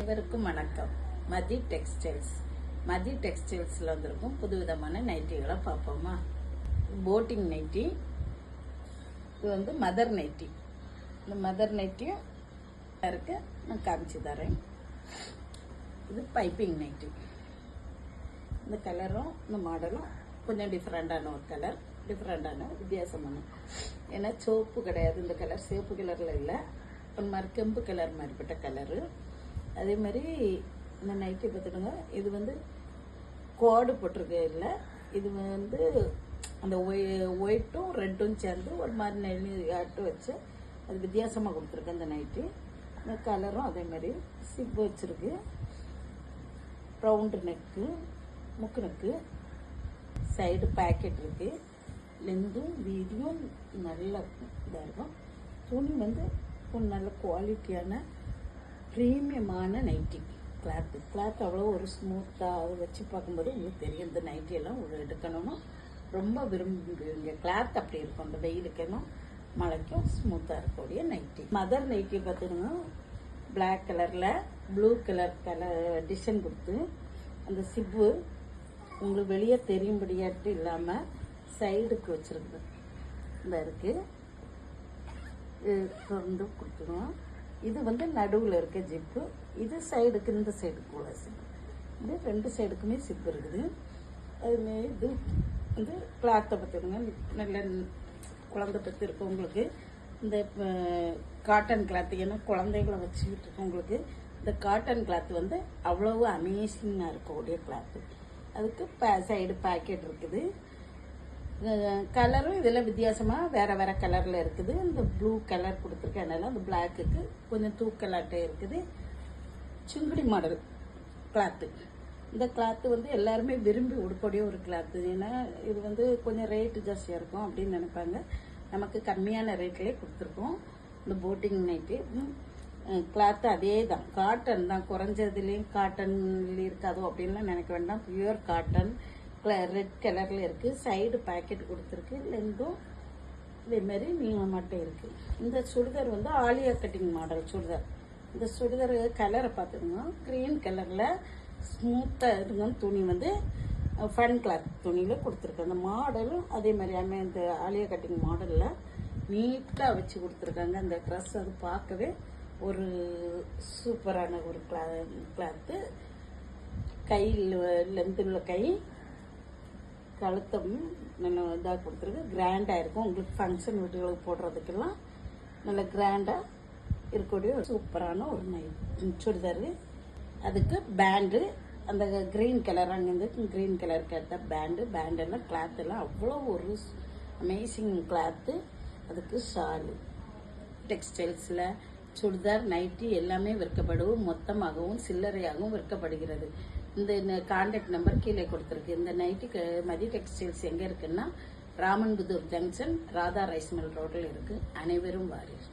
அனைவருக்கும் வணக்கம். மதி டெக்ஸ்டைல்ஸில் வந்திருக்கும் புதுவிதமான நைட்டிகளை பார்ப்போமா. போட்டிங் நைட்டி, இது வந்து மதர் நைட்டி. இந்த மதர் நைட்டியும் இருக்கு, நான் காமிச்சு தரேன். இது பைப்பிங் நைட்டி. இந்த கலரும் இந்த மாடலும் கொஞ்சம் டிஃப்ரெண்டான ஒரு கலர், டிஃப்ரெண்டான வித்தியாசமான. ஏன்னா சோப்பு கிடையாது, இந்த கலர் சேப்பு கலரில் இல்லை, ஒரு மாதிரி கெம்பு கலர் மாதிரிப்பட்ட கலரு. அதே மாதிரி இந்த நைட்டி பார்த்துடுங்க, இது வந்து கோடு போட்டிருக்க இல்லை, இது வந்து அந்த ஒயிட்டும் ரெட்டும் சேர்ந்து ஒரு மாதிரி நெல்லி வச்சு அது வித்தியாசமாக கொடுத்துருக்கு இந்த நைட்டி. இந்த கலரும் அதே மாதிரி சிப்பு வச்சுருக்கு, ரவுண்டு நெக்கு, முக்கு நெக்கு, சைடு பேக்கெட் இருக்குது, லெந்தும் வீதியும் நல்ல இதாக இருக்கும். துணி வந்து ஒரு நல்ல குவாலிட்டியான ப்ரீமியமான நைட்டி. கிளாத் அவ்வளோ ஒரு ஸ்மூத்தாக அதை வச்சு பார்க்கும்போது உங்களுக்கு தெரியும் இந்த நைட்டியெல்லாம் ஒரு எடுக்கணும்னா ரொம்ப விரும்புவீங்க. கிளாத் அப்படி இருக்கும், அந்த வெயிலுக்கெல்லாம் மழைக்கும் ஸ்மூத்தாக இருக்கக்கூடிய நைட்டி. மதர் நைட்டி பார்த்துருங்க, பிளாக் கலரில் ப்ளூ கலர் டிசைன் கொடுத்து அந்த சிப்பு உங்களுக்கு வெளியே தெரியும்படியாட்டு இல்லாமல் சைடுக்கு வச்சுருக்குது. இந்த இருக்குது திறந்து கொடுத்துருவோம். இது வந்து நடுவில் இருக்க ஜிப்பு, இது சைடுக்கு இந்த சைடுக்கு உள்ள சிப்பு. இது ரெண்டு சைடுக்குமே சிப்பு இருக்குது. அதுமாரி இது வந்து கிளாத்தை பார்த்துருங்க, நல்ல குழந்தை பற்றி இருக்கவங்களுக்கு இந்த காட்டன் கிளாத்து, ஏன்னா குழந்தைகளை வச்சுக்கிட்டு இருக்கவங்களுக்கு இந்த காட்டன் கிளாத்து வந்து அவ்வளவு அமேசிங்காக இருக்கக்கூடிய கிளாத்து. அதுக்கு சைடு பேக்கெட் இருக்குது. கலரும் இதில் வித்தியாசமாக வேறு கலரில் இருக்குது. இந்த ப்ளூ கலர் கொடுத்துருக்கனால அந்த பிளாக்குக்கு கொஞ்சம் தூக்கலாட்டே இருக்குது. சிங்குடி மாடல் கிளாத்து. இந்த கிளாத்து வந்து எல்லாருமே விரும்பி உடுக்கக்கூடிய ஒரு கிளாத்து. ஏன்னா இது வந்து கொஞ்சம் ரேட்டு ஜாஸ்தியாக இருக்கும் அப்படின்னு நினைப்பாங்க, நமக்கு கம்மியான ரேட்லேயே கொடுத்துருக்கோம். இந்த போட்டிங் நைட்டு கிளாத்து அதே தான், காட்டன் தான், குறைஞ்சதுலேயும் காட்டன்லேயும் இருக்காதோ அப்படின்லாம் நினைக்க வேண்டாம். பியூர் காட்டன், ரெட் கலரில் இருக்குது. சைடு பேக்கெட் கொடுத்துருக்கு, லெந்தும் இதேமாரி நீளமாட்டே இருக்குது. இந்த சுடிதார் வந்து ஆலியா கட்டிங் மாடல் சுடிதார். இந்த சுடிதார் கலரை பார்த்துருங்க, க்ரீன் கலரில் ஸ்மூத்தாக இருக்குங்க. துணி வந்து ஃபன் கிளாத் துணியில் கொடுத்துருக்கு. அந்த மாடலும் அதே மாதிரி இந்த ஆலியா கட்டிங் மாடலில் நீட்டாக வச்சு கொடுத்துருக்காங்க. அந்த ட்ரெஸ் அது பார்க்கவே ஒரு சூப்பரான ஒரு கிளாத்து. கையில் லெந்துள்ள கை, கழுத்தம் நல்ல இதாக கொடுத்துருக்கு, கிராண்டாக இருக்கும். உங்களுக்கு ஃபங்க்ஷன் வீட்டுகளுக்கு போடுறதுக்கெல்லாம் நல்ல கிராண்டாக இருக்கக்கூடிய ஒரு சூப்பரான ஒரு சுடிதார். அதுக்கு பேண்டு, அந்த க்ரீன் கலர், அங்கேருந்து க்ரீன் கலருக்கு எடுத்த பேண்டெல்லாம் கிளாத்தெல்லாம் அவ்வளோ ஒரு அமேசிங் கிளாத்து. அதுக்கு ஷாலு. டெக்ஸ்டைல்ஸில் சுடிதார் நைட்டி எல்லாமே விற்கப்படும், மொத்தமாகவும் சில்லறையாகவும் விற்கப்படுகிறது. இந்த கான்டாக்ட் நம்பர் கீழே கொடுத்துருக்கு. இந்த நைட்டி மதி டெக்ஸ்டைல்ஸ் எங்கே இருக்குன்னா Ramanputhur junction, Radha rice mill ரோட்டில் இருக்குது. அனைவரும் வாரீர்.